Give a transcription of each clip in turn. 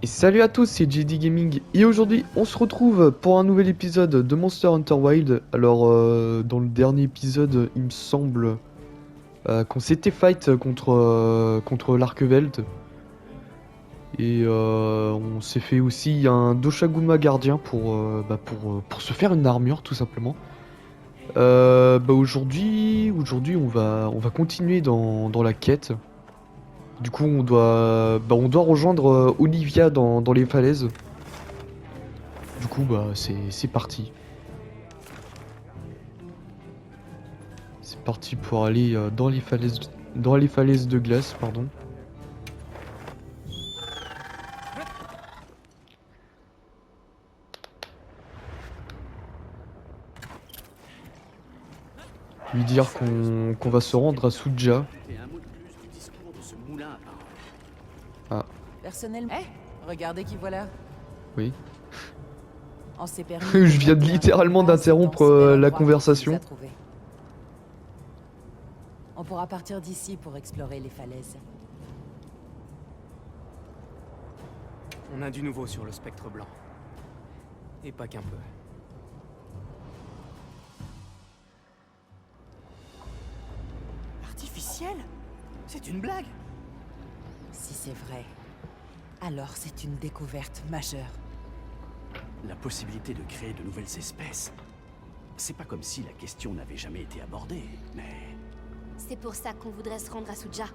Et salut à tous, c'est JD Gaming et aujourd'hui on se retrouve pour un nouvel épisode de Monster Hunter Wilds. Alors dans le dernier épisode il me semble qu'on s'était fight contre l'Archeveld. Et on s'est fait aussi un Doshaguma gardien pour se faire une armure tout simplement. Aujourd'hui on va continuer dans la quête. Du coup on doit rejoindre Olivia dans les falaises. Du coup, c'est parti. C'est parti pour aller dans les falaises de glace, pardon. Lui dire qu'on va se rendre à Suja. Ah, Personnellement, regardez qui voilà. oui. On s'est permis Je de viens de gratter un littéralement peu de base d'interrompre dans ce bel la endroit qui nous conversation. a trouvés. On pourra partir d'ici pour explorer les falaises. On a du nouveau sur le spectre blanc. Et pas qu'un peu. Artificiel? C'est une blague? Si c'est vrai, alors c'est une découverte majeure. La possibilité de créer de nouvelles espèces. C'est pas comme si la question n'avait jamais été abordée, mais... C'est pour ça qu'on voudrait se rendre à Suja,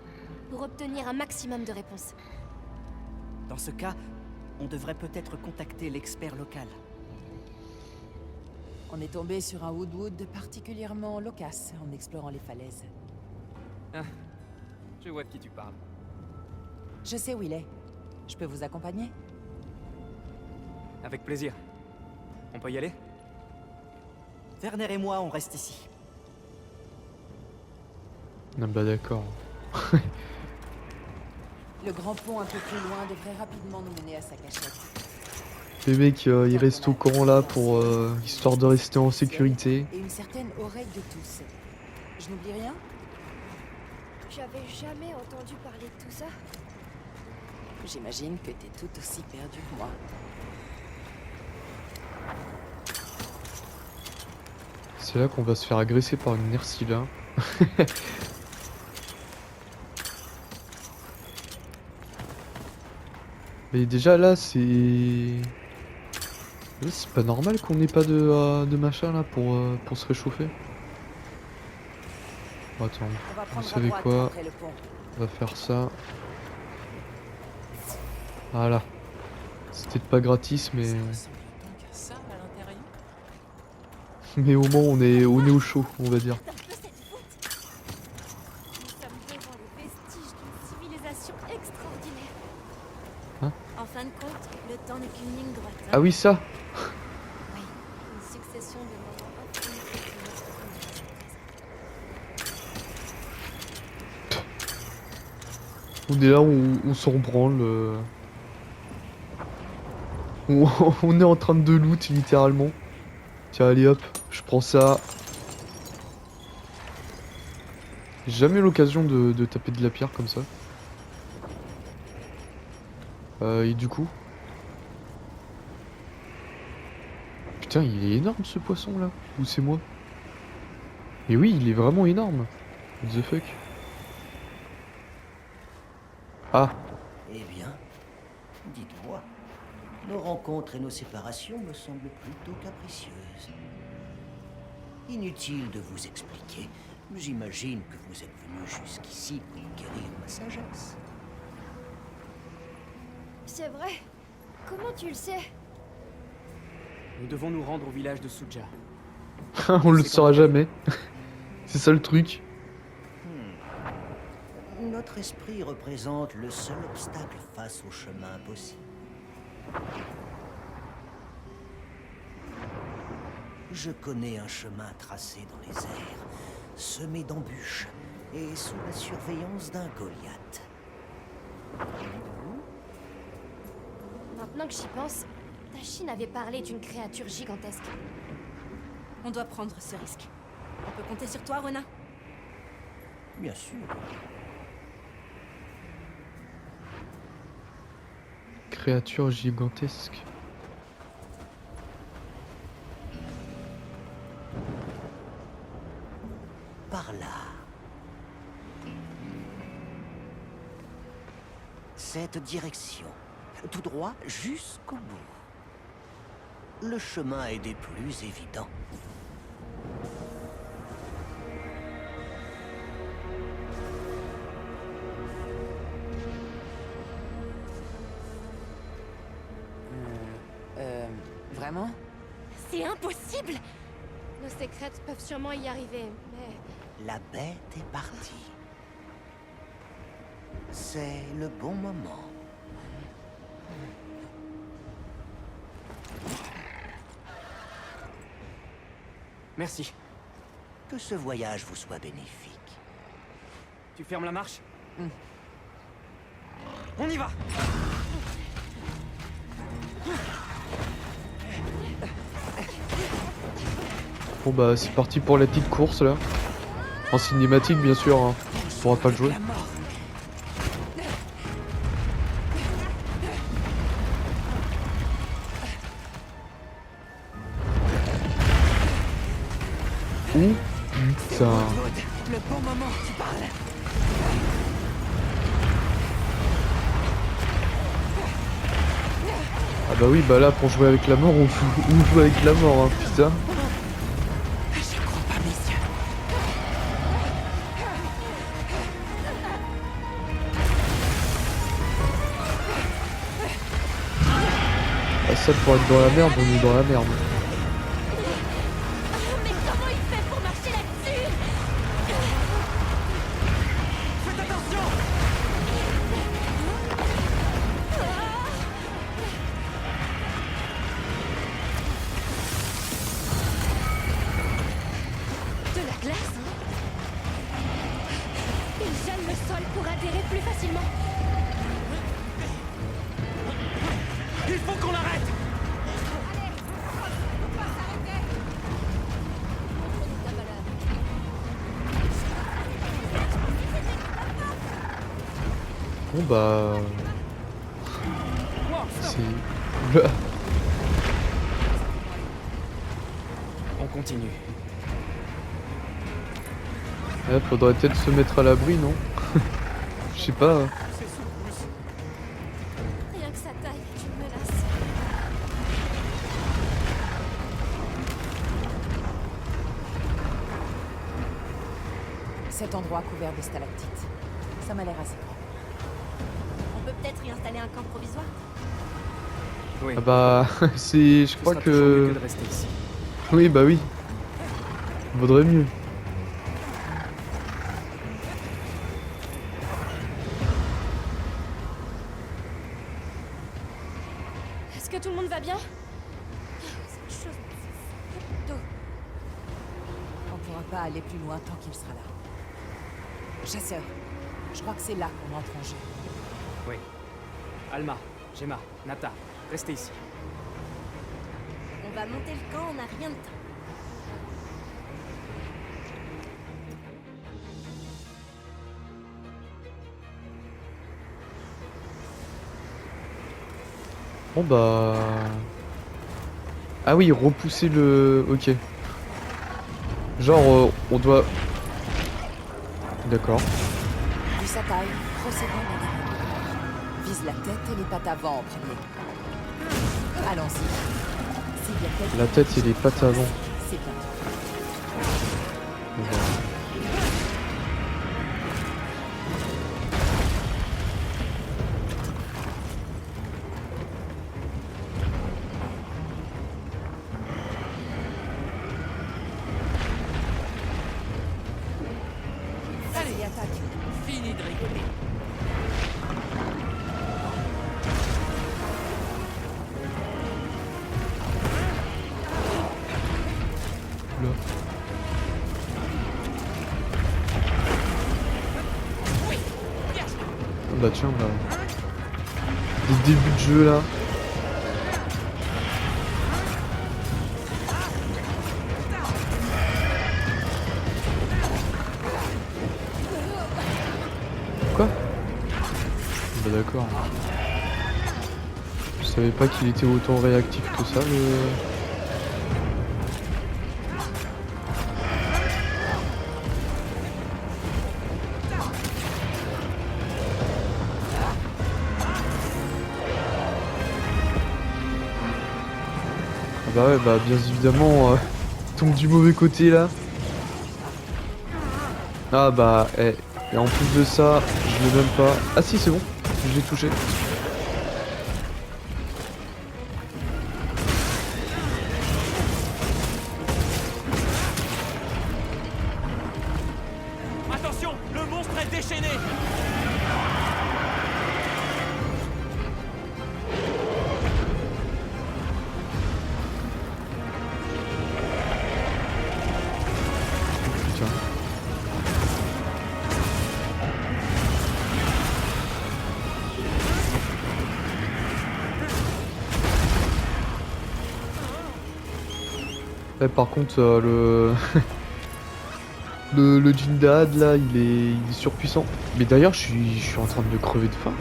pour obtenir un maximum de réponses. Dans ce cas, on devrait peut-être contacter l'expert local. On est tombé sur un Woodwood particulièrement loquace en explorant les falaises. Ah, je vois de qui tu parles. Je sais où il est. Je peux vous accompagner? Avec plaisir. On peut y aller? Werner et moi, on reste ici. Ah bah d'accord. Le grand pont un peu plus loin devrait rapidement nous mener à sa cachette. Les mecs, ils restent au courant là pour histoire de rester en sécurité. Et une certaine oreille de tous. Je n'oublie rien? J'avais jamais entendu parler de tout ça. J'imagine que t'es tout aussi perdu que moi. C'est là qu'on va se faire agresser par une Nerscylla. Mais déjà là c'est... Là, c'est pas normal qu'on n'ait pas de machin là pour se réchauffer. Bon, attends, On va vous prendre à savez droite quoi? après le pont. On va faire ça. Voilà. C'est peut-être pas gratis mais... Ça ressemble donc à ça à l'intérieur? Mais au moins on est au chaud, on va dire. Un peu cette voûte. Nous sommes devant les vestiges d'une civilisation extraordinaire. Hein? En fin de compte, le temps n'est qu'une ligne droite. hein. Ah oui ça! Oui, une succession de moments infinis qui notre conduite présente. On est là, on s'en branle. On, on est en train de loot littéralement. Tiens allez hop, je prends ça. J'ai jamais eu l'occasion de taper de la pierre comme ça. Et du coup... Putain il est énorme ce poisson là. Ou c'est moi? Mais oui il est vraiment énorme. What the fuck? Ah, Eh bien, dites-moi, nos rencontres et nos séparations me semblent plutôt capricieuses. Inutile de vous expliquer, j'imagine que vous êtes venu jusqu'ici pour guérir ma sagesse. C'est vrai. Comment tu le sais? Nous devons nous rendre au village de Suja. on le saura jamais. C'est ça le truc. Notre esprit représente le seul obstacle face au chemin possible. Je connais un chemin tracé dans les airs, semé d'embûches et sous la surveillance d'un Goliath. Maintenant que j'y pense, Tachine avait parlé d'une créature gigantesque. On doit prendre ce risque. On peut compter sur toi, Ronin? Bien sûr. créature gigantesque. Par là. Cette direction. Tout droit jusqu'au bout. Le chemin est des plus évidents. Vraiment? C'est impossible! Nos secrètes peuvent sûrement y arriver, mais... La bête est partie. C'est le bon moment. Merci. Que ce voyage vous soit bénéfique. Tu fermes la marche? On y va! Bon bah c'est parti pour la petite course là. En cinématique bien sûr, hein. On pourra pas le jouer. La mort. Ouh putain. Le bon moment, tu parles. Ah bah oui bah là pour jouer avec la mort on joue avec la mort hein, putain. Je crois pas mes yeux. Ah, ça pour être dans la merde, on est dans la merde. Mais comment il fait pour marcher là-dessus? Faites attention! De la glace, hein? Il gèle le sol pour adhérer plus facilement. Il faut qu'on l'arrête! Bon bah... C'est... On continue. Ouais, faudrait peut-être se mettre à l'abri, non? Je sais pas. Rien que sa taille est une menace. Cet endroit couvert de stalactites. Ça m'a l'air assez grand. On peut peut-être y installer un camp provisoire? Oui. Ah bah... c'est... Je Ce crois sera toujours mieux que... que de rester ici. Oui bah oui. Vaudrait mieux. Est-ce que tout le monde va bien? Cette chose me fait fou d'eau. On pourra pas aller plus loin tant qu'il sera là. Chasseur, je crois que c'est là qu'on entre en jeu. Oui. Alma, Gemma, Nata, restez ici. On va monter le camp, on n'a rien de temps. Bon bah... Ah oui, repousser le... Ok. Genre, on doit... D'accord. Vu sa taille, procédons à vise la tête et les pattes avant en premier. Allons-y. S'il y a quelque La tête et les pattes avant. c'est bien. Bon, bah. Allez, attaque. Fini de rigoler. Là. Ah bah tiens, bah... Dès le début de jeu là. Quoi? Bah d'accord. savais pas qu'il était autant réactif que ça le... Ah bah ouais, bah bien évidemment, il tombe du mauvais côté là. Ah bah, et en plus de ça, je l'ai même pas... Ah si, c'est bon, je l'ai touché. Attention, le monstre est déchaîné. Putain. Ouais, par contre, le Jindad là, il est surpuissant. Mais d'ailleurs, je suis en train de crever de faim.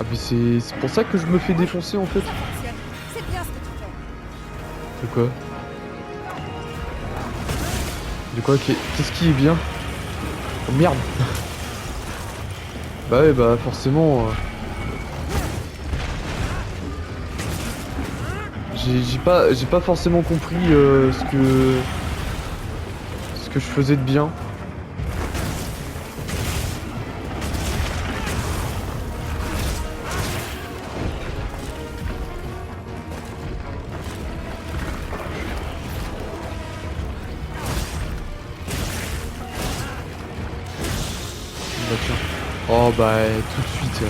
Ah mais c'est pour ça que je me fais défoncer en fait. Ça fonctionne. C'est bien ce que tu fais. De quoi? De quoi? Qu'est-ce qui est bien? Oh merde. Bah ouais, bah forcément. J'ai pas forcément compris ce que je faisais de bien. Bah tiens. Oh bah tout de suite.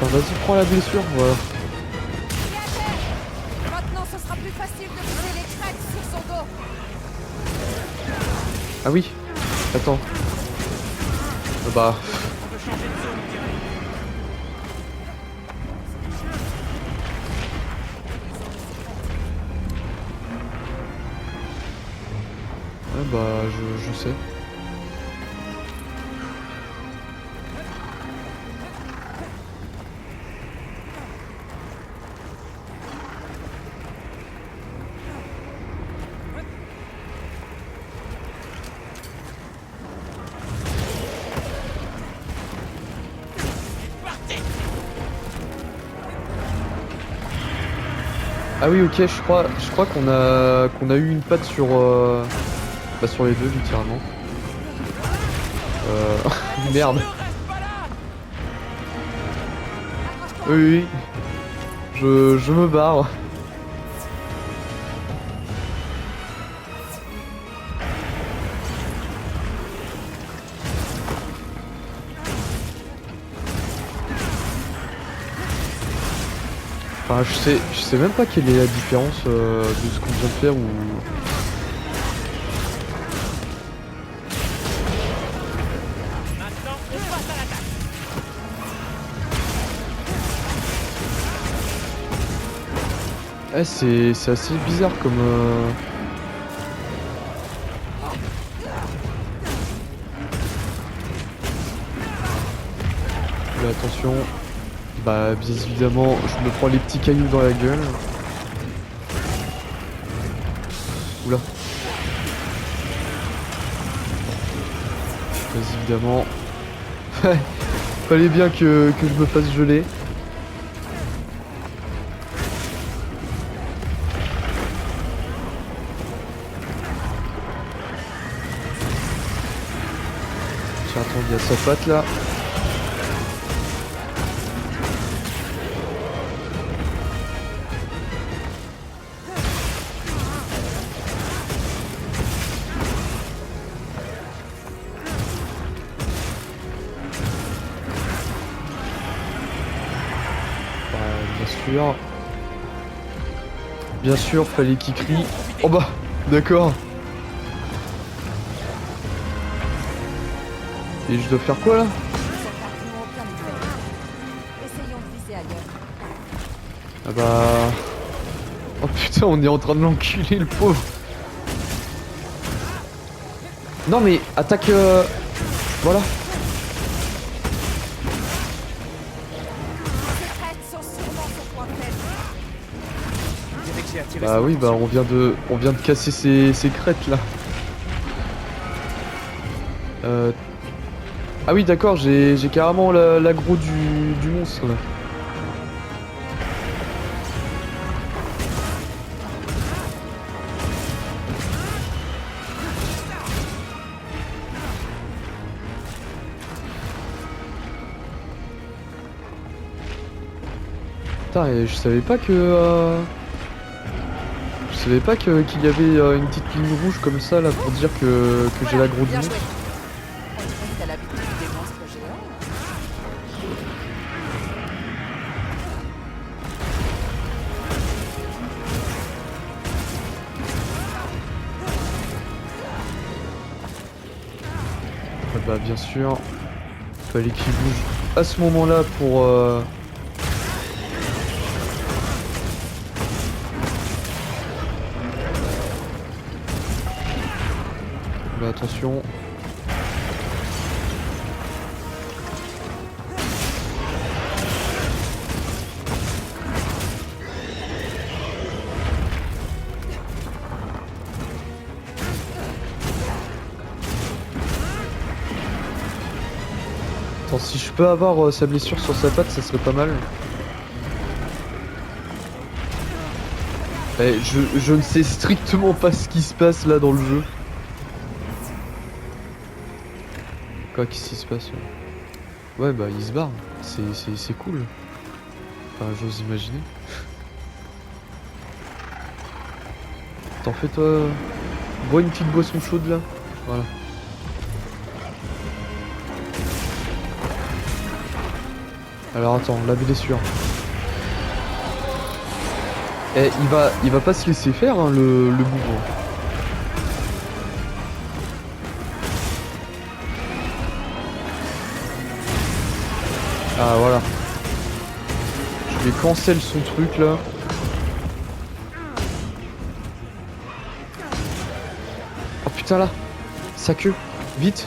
Attends, vas-y, prends la blessure, voilà. Maintenant, ce sera plus facile de viser les crêtes sur son dos. Ah oui. Attends. Bah. On peut changer de zone, on dirait. Ouais, bah je sais. Ah oui, ok, je crois qu'on a eu une patte sur bah, sur les deux littéralement. Merde. Oui, oui. Je me barre. Enfin, je sais même pas quelle est la différence de ce qu'on vient de faire ou... Maintenant, on passe à l'attaque. Ouais, c'est assez bizarre comme... Mais attention. Bah, bien évidemment, je me prends les petits cailloux dans la gueule. Oula. Bien évidemment. Fallait bien que je me fasse geler. Tiens, attends, il y a sa patte là. Bien sûr, fallait qu'il crie. Oh bah, d'accord. Et je dois faire quoi là? Ces attaques n'ont aucun effet. Essayons de viser ailleurs. Ah bah... Oh putain, on est en train de l'enculer le pauvre. Non mais attaque... Voilà. Ces crêtes sont sûrement son point faible. Je dirais que j'ai attiré Bah son oui, bah attention. on vient de casser ces crêtes là. Ah oui d'accord, j'ai carrément l'aggro du monstre là. Putain, et je savais pas que... Je savais pas qu'il y avait une petite ligne rouge comme ça là pour dire que j'ai Voilà, l'aggro du bien monstre. joué. On dirait que t'as l'habitude des monstres géants. Ah bah bien sûr, fallait qu'il bouge à ce moment-là pour... Bah attention. Attends, si je peux avoir sa blessure sur sa patte, ça serait pas mal. Eh, je ne sais strictement pas ce qui se passe là dans le jeu. Quoi, qu'est-ce qui se passe là? Ouais, bah il se barre. C'est cool. Enfin, j'ose imaginer. T'en fais toi. Bois une petite boisson chaude là. Voilà. Alors attends, la blessure. Eh, il va pas se laisser faire hein, le bourreau. Ah voilà. Je vais cancel son truc là. Oh putain là. Sa queue. Vite.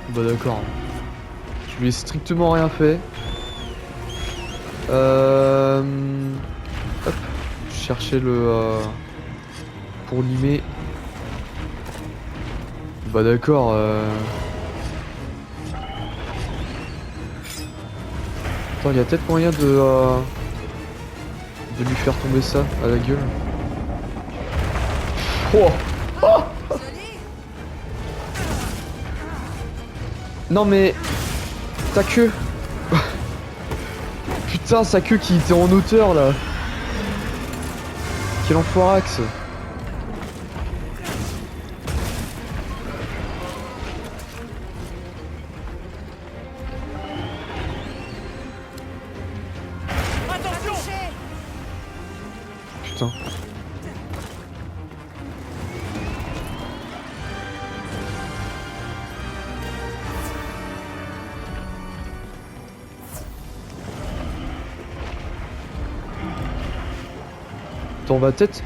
Bah d'accord. Je lui ai strictement rien fait. Hop. Je cherchais le... pour limer. Bah d'accord. Attends, il y a peut-être moyen de lui faire tomber ça à la gueule. Oh, oh non mais... Ta queue. Putain, sa queue qui était en hauteur là. Quel enfoirax. Putain. Attends,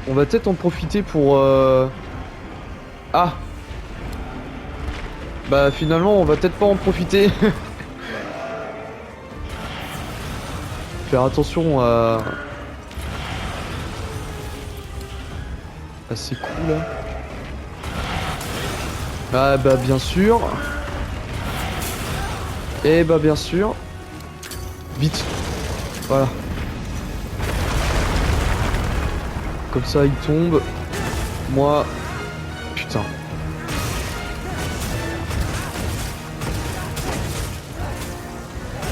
on va peut-être en profiter pour Ah. Bah finalement on va peut-être pas en profiter. Faire attention à ces coups là. Ah bah bien sûr. Et bah bien sûr. Vite. Voilà. Comme ça il tombe. Moi. Putain.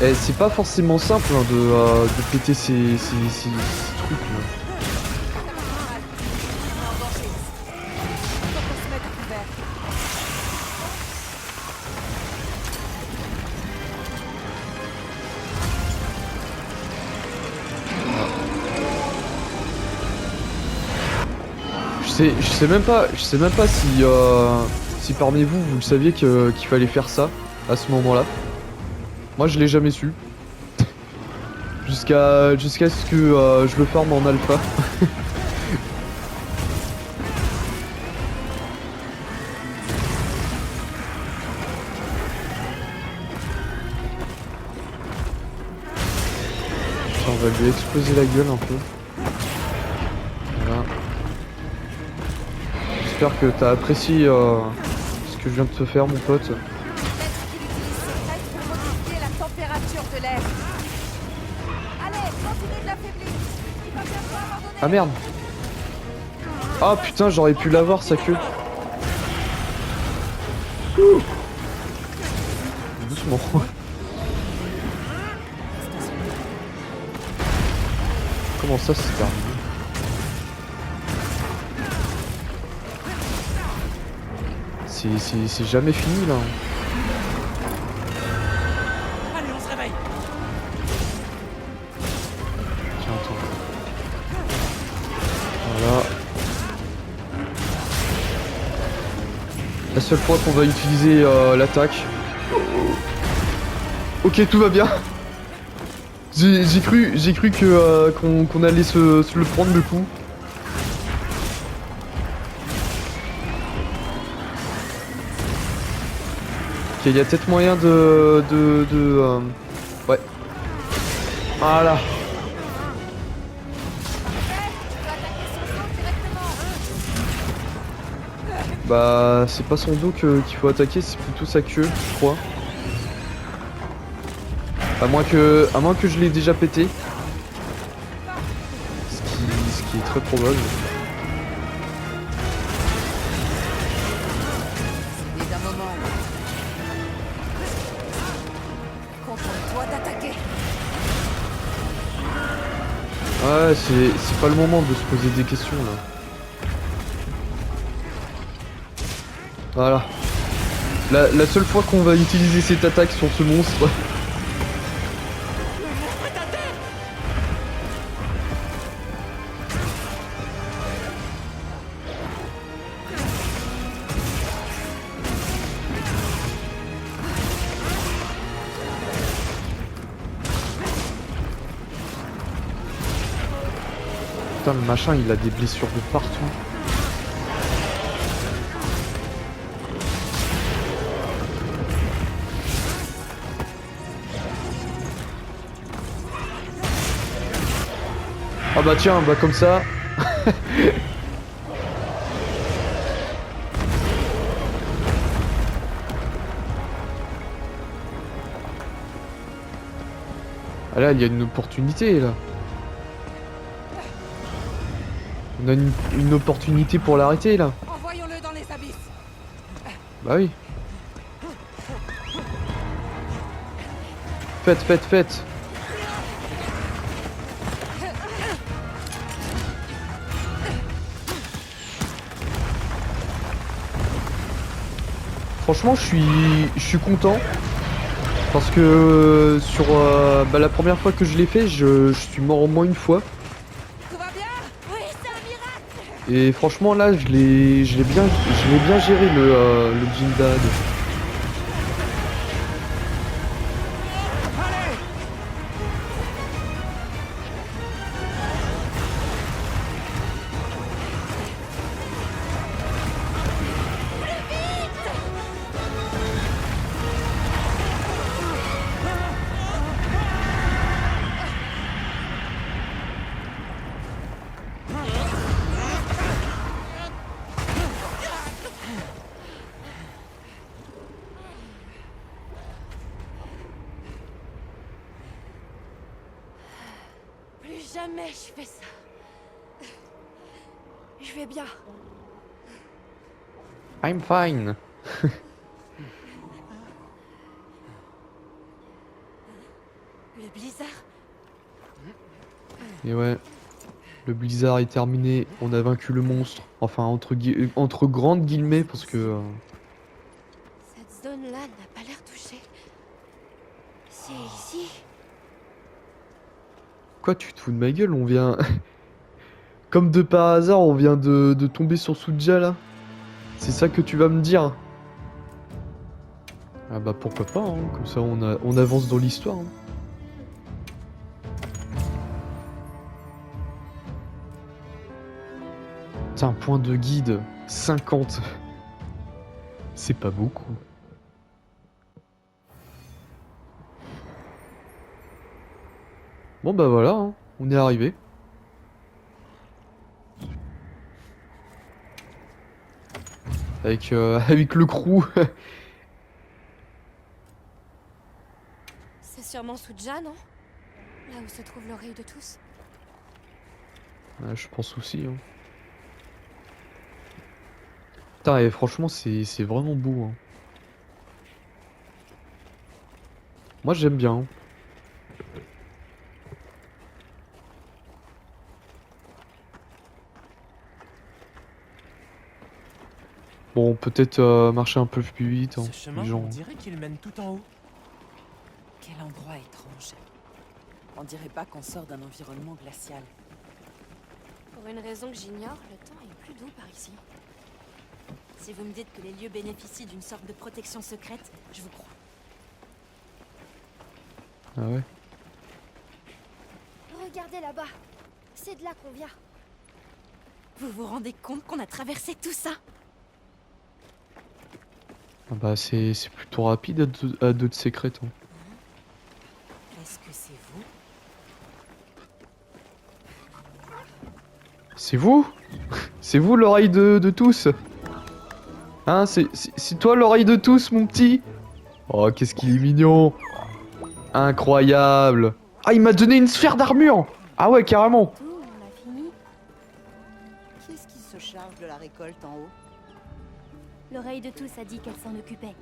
Et c'est pas forcément simple hein, de péter ces trucs là. Je sais même pas si parmi vous le saviez qu'il fallait faire ça à ce moment-là. Moi je l'ai jamais su. Jusqu'à ce que je le forme en alpha. On va lui exploser la gueule un peu. Voilà. J'espère que t'as apprécié ce que je viens de te faire, mon pote. Peut-être qu'il utilise ses traits pour modifier la température de l'air. Allez, continue de l'affaiblir. Il va bientôt abandonner. Ah merde. Ah putain, j'aurais pu l'avoir sa queue. Ouh. Doucement. Comment ça c'est terminé? C'est jamais fini là. Allez, on se réveille. Tiens, attends. Voilà. La seule fois qu'on va utiliser l'attaque. Ok, tout va bien. J'ai cru que qu'on allait se le prendre le coup. Ok, il y a peut-être moyen ouais. Voilà. Bah, c'est pas son dos qu'il faut attaquer, c'est plutôt sa queue, je crois. À moins que je l'ai déjà pété. Ce qui est très probable. C'est d'un moment. Contente-toi d'attaquer. Ouais, c'est pas le moment de se poser des questions là. Voilà. La seule fois qu'on va utiliser cette attaque sur ce monstre. Putain, le machin il a des blessures de partout. Ah bah tiens, bah comme ça. Ah là, il y a une opportunité là. On a une opportunité pour l'arrêter là. Envoyons-le dans les abysses. Bah oui. Faites. Franchement, je suis content parce que sur bah, la première fois que je l'ai fait, je suis mort au moins une fois. Tout va bien? Oui, c'est un miracle. Et franchement là, je l'ai bien géré le Jindad. Plus jamais je fais ça. Je vais bien. I'm fine. Le blizzard? Et ouais, le blizzard est terminé, on a vaincu le monstre. Enfin, entre grandes guillemets, parce que... Cette zone-là n'a pas l'air touchée. C'est ici. Quoi, tu te fous de ma gueule? On vient... Comme de par hasard, on vient de tomber sur Suja, là. C'est ça que tu vas me dire? Ah bah pourquoi pas, hein. Comme ça on avance dans l'histoire. Hein. Tiens, point de guide, 50. C'est pas beaucoup. Bon bah voilà, hein, on est arrivé. Avec, avec le crew. C'est sûrement Suja, non? Là où se trouve l'oreille de tous. Ouais, je pense aussi. Hein. Putain, et franchement, c'est vraiment beau. Hein. Moi, j'aime bien. Hein. Bon, peut-être marcher un peu plus vite. Hein, Ce chemin, les gens. on dirait qu'il mène tout en haut. Quel endroit étrange. On dirait pas qu'on sort d'un environnement glacial. Pour une raison que j'ignore, le temps est plus doux par ici. Si vous me dites que les lieux bénéficient d'une sorte de protection secrète, je vous crois. Ah ouais. Regardez là-bas. C'est de là qu'on vient. Vous vous rendez compte qu'on a traversé tout ça? Ah bah c'est plutôt rapide à deux de secrètes. Hein. Est-ce que c'est vous? C'est vous? C'est vous l'oreille de tous? Hein, c'est toi l'oreille de tous, mon petit? Oh, qu'est-ce qu'il est mignon! Incroyable! Ah, il m'a donné une sphère d'armure! Ah ouais, carrément! Tout, on a fini. Qui est-ce qui se charge de la récolte en haut? L'oreille de tous a dit qu'elle s'en occupait.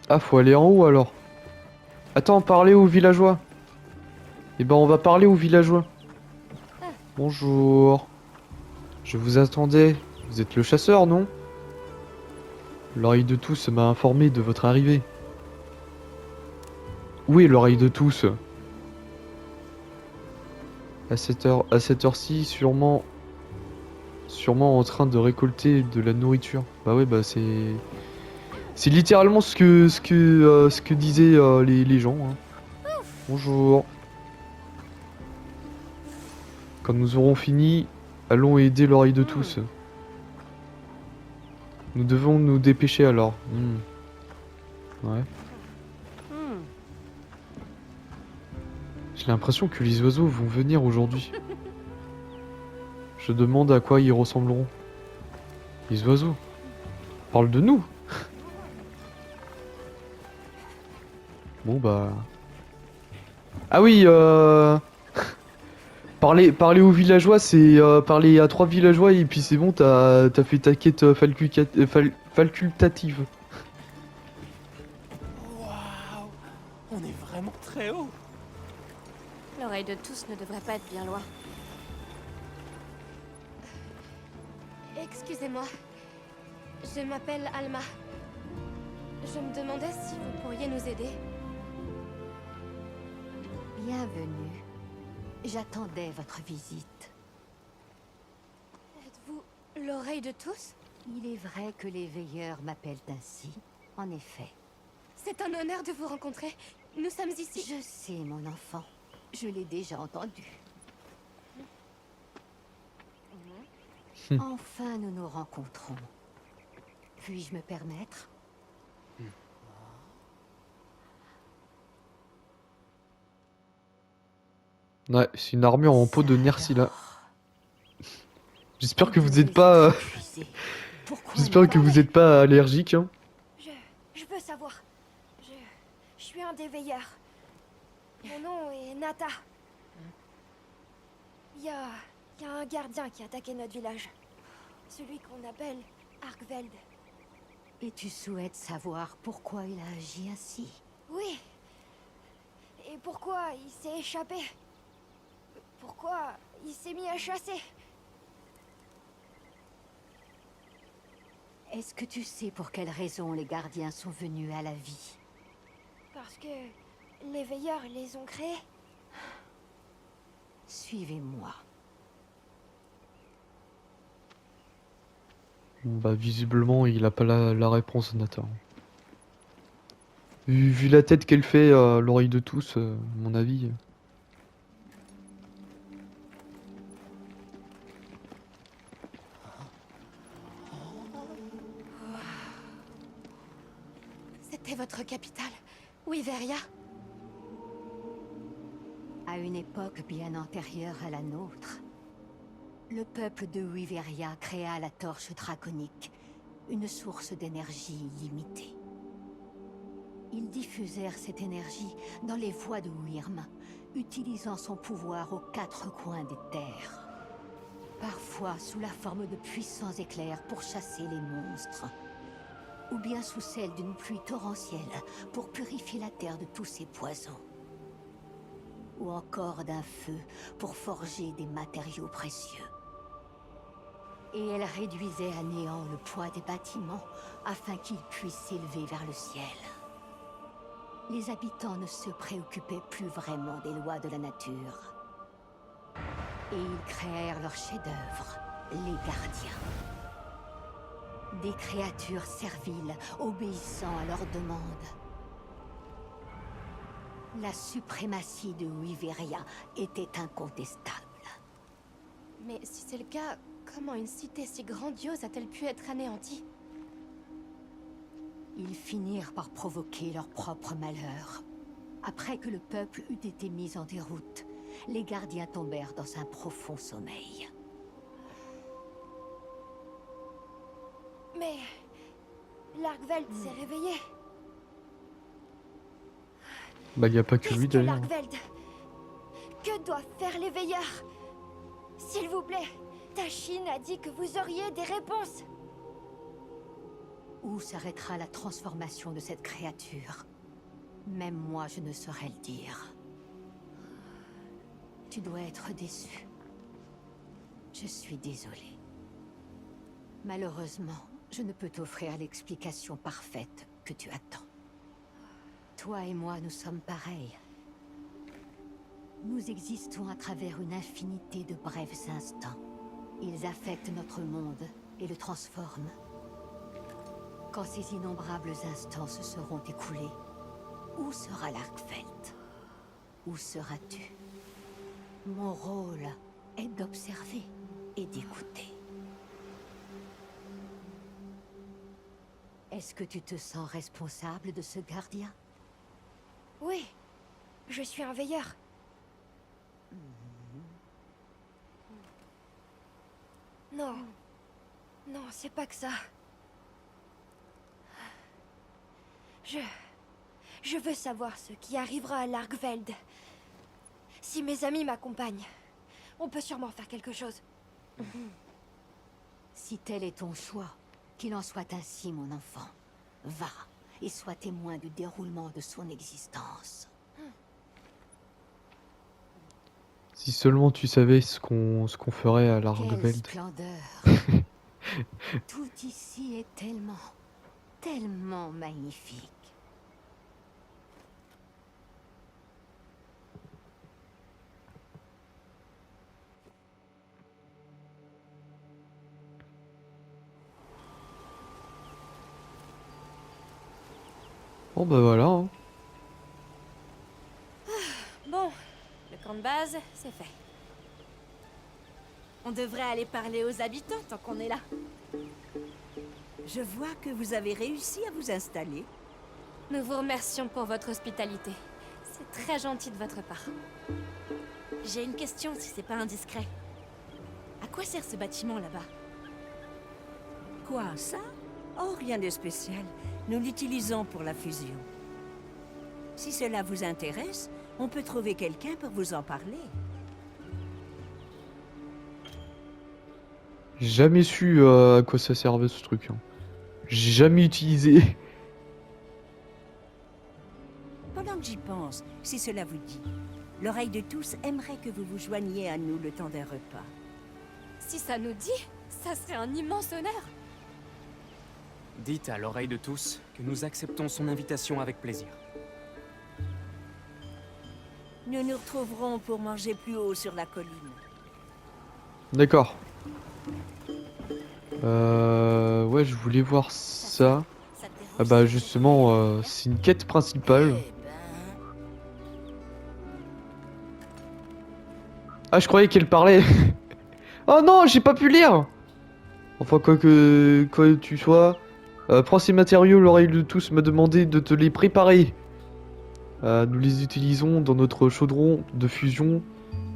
Ah, faut aller en haut alors. Attends, parler aux villageois. Eh ben, on va parler aux villageois. Bonjour. Je vous attendais. Vous êtes le chasseur, non? L'oreille de tous m'a informé de votre arrivée. Où est l'oreille de tous? À cette heure-ci, sûrement en train de récolter de la nourriture. Bah ouais, bah c'est littéralement ce que disaient les gens. Hein. Bonjour. Quand nous aurons fini, allons aider l'oreille de tous. Nous devons nous dépêcher alors. Ouais. J'ai l'impression que les oiseaux vont venir aujourd'hui. Je demande à quoi ils ressembleront. Les oiseaux. Parle de nous. Bon bah... Ah oui, parler aux villageois, c'est parler à 3 villageois et puis c'est bon, t'as fait ta quête facultative. Waouh! On est vraiment très haut! L'oreille de tous ne devrait pas être bien loin. Excusez-moi. Je m'appelle Alma. Je me demandais si vous pourriez nous aider. Bienvenue. J'attendais votre visite. Êtes-vous l'oreille de tous? Il est vrai que les veilleurs m'appellent ainsi. En effet. C'est un honneur de vous rencontrer. Nous sommes ici. Je sais, mon enfant. Je l'ai déjà entendu. Enfin, nous nous rencontrons. Puis-je me permettre? Ouais, c'est une armure en peau de Nerscylla. J'espère que vous êtes pas... J'espère que vous êtes pas allergique. Hein. Je veux savoir. Je suis un des veilleurs. Mon nom est Nata. Il y a un gardien qui a attaqué notre village. Celui qu'on appelle Arkveld. Et tu souhaites savoir pourquoi il a agi ainsi? Oui. Et pourquoi il s'est échappé? Pourquoi il s'est mis à chasser? Est-ce que tu sais pour quelle raison les gardiens sont venus à la vie? Parce que les veilleurs les ont créés. Suivez-moi. Bon, bah visiblement il a pas la réponse Nathan. Vu la tête qu'elle fait, l'oreille de tous, à mon avis. C'était votre capitale, Wyveria. À une époque bien antérieure à la nôtre, le peuple de Wyveria créa la torche draconique, une source d'énergie illimitée. Ils diffusèrent cette énergie dans les voies de Wyrm, utilisant son pouvoir aux quatre coins des terres. Parfois sous la forme de puissants éclairs pour chasser les monstres, ou bien sous celle d'une pluie torrentielle pour purifier la terre de tous ses poisons. Ou encore d'un feu pour forger des matériaux précieux. Et elle réduisait à néant le poids des bâtiments afin qu'ils puissent s'élever vers le ciel. Les habitants ne se préoccupaient plus vraiment des lois de la nature. Et ils créèrent leur chef-d'œuvre, les gardiens. Des créatures serviles, obéissant à leurs demandes. La suprématie de Wyveria était incontestable. Mais si c'est le cas, comment une cité si grandiose a-t-elle pu être anéantie? Ils finirent par provoquer leur propre malheur. Après que le peuple eut été mis en déroute, les gardiens tombèrent dans un profond sommeil. Mais... Largveld s'est réveillé. Bah y a pas que Qu'est-ce lui que d'ailleurs. Largveld? Que doivent faire les veilleurs? S'il vous plaît, Tashin a dit que vous auriez des réponses. Où s'arrêtera la transformation de cette créature? Même moi, je ne saurais le dire. Tu dois être déçu. Je suis désolée. Malheureusement, je ne peux t'offrir l'explication parfaite que tu attends. Toi et moi, nous sommes pareils. Nous existons à travers une infinité de brefs instants. Ils affectent notre monde et le transforment. Quand ces innombrables instants se seront écoulés, où sera Largveld? Où seras-tu? Mon rôle est d'observer et d'écouter. Est-ce que tu te sens responsable de ce gardien? Oui, je suis un veilleur. Non. Non, c'est pas que ça. Je veux savoir ce qui arrivera à Largveld. Si mes amis m'accompagnent, on peut sûrement faire quelque chose. Si tel est ton choix, qu'il en soit ainsi, mon enfant. Va et sois témoin du déroulement de son existence. Si seulement tu savais ce qu'on ferait à Quelle Largveld. splendeur! Tout ici est tellement, tellement magnifique. Bon bah voilà. Hein. Bon, le camp de base, c'est fait. On devrait aller parler aux habitants tant qu'on est là. Je vois que vous avez réussi à vous installer. Nous vous remercions pour votre hospitalité. C'est très gentil de votre part. J'ai une question si c'est pas indiscret. À quoi sert ce bâtiment là-bas? Quoi, ça? Oh, rien de spécial. Nous l'utilisons pour la fusion. Si cela vous intéresse, on peut trouver quelqu'un pour vous en parler. J'ai jamais su à quoi ça servait ce truc. Hein. J'ai jamais utilisé. Pendant que j'y pense, si cela vous dit, l'oreille de tous aimerait que vous vous joigniez à nous le temps d'un repas. Si ça nous dit, ça serait un immense honneur. Dites à l'oreille de tous que nous acceptons son invitation avec plaisir. Nous nous retrouverons pour manger plus haut sur la colline. D'accord. Ouais, je voulais voir ça. Ah bah justement, c'est une quête principale. Ah, je croyais qu'elle parlait. Oh non, j'ai pas pu lire. Enfin, quoi que tu sois. Prends ces matériaux, l'oreille de tous m'a demandé de te les préparer. Nous les utilisons dans notre chaudron de fusion.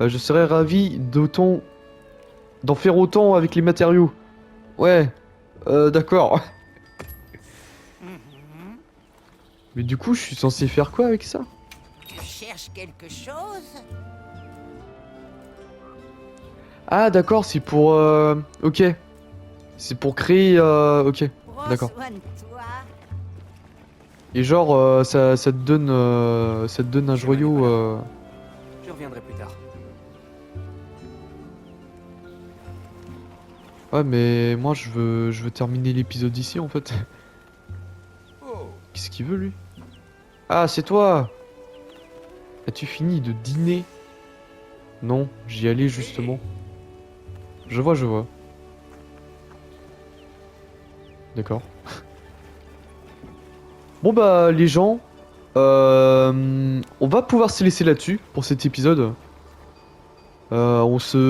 Je serais ravi d'en faire autant avec les matériaux. Ouais, d'accord. Mais du coup, je suis censé faire quoi avec ça? Tu cherches quelque chose? Ah d'accord, c'est pour... Ok. C'est pour créer... Ok, d'accord. Prends soin de toi. Et genre, ça te donne un joyau... Je reviendrai plus tard. Ouais, mais moi, je veux terminer l'épisode ici, en fait. Qu'est-ce qu'il veut, lui? Ah, c'est toi! As-tu fini de dîner? Non, j'y allais, justement. Je vois, je vois. D'accord. Bon bah les gens, on va pouvoir se laisser là-dessus pour cet épisode. On s'est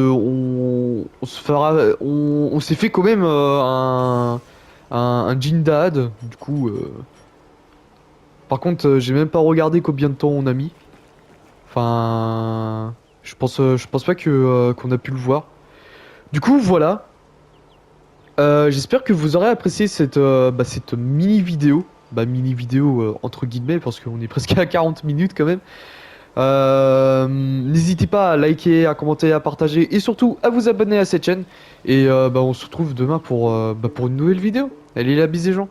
fait quand même un Jindad. Du coup, par contre, j'ai même pas regardé combien de temps on a mis. Enfin, je pense pas que qu'on a pu le voir. Du coup, voilà. J'espère que vous aurez apprécié cette mini vidéo. Mini vidéo entre guillemets parce qu'on est presque à 40 minutes quand même. N'hésitez pas à liker, à commenter, à partager et surtout à vous abonner à cette chaîne. Et on se retrouve demain pour une nouvelle vidéo. Allez la bise les gens.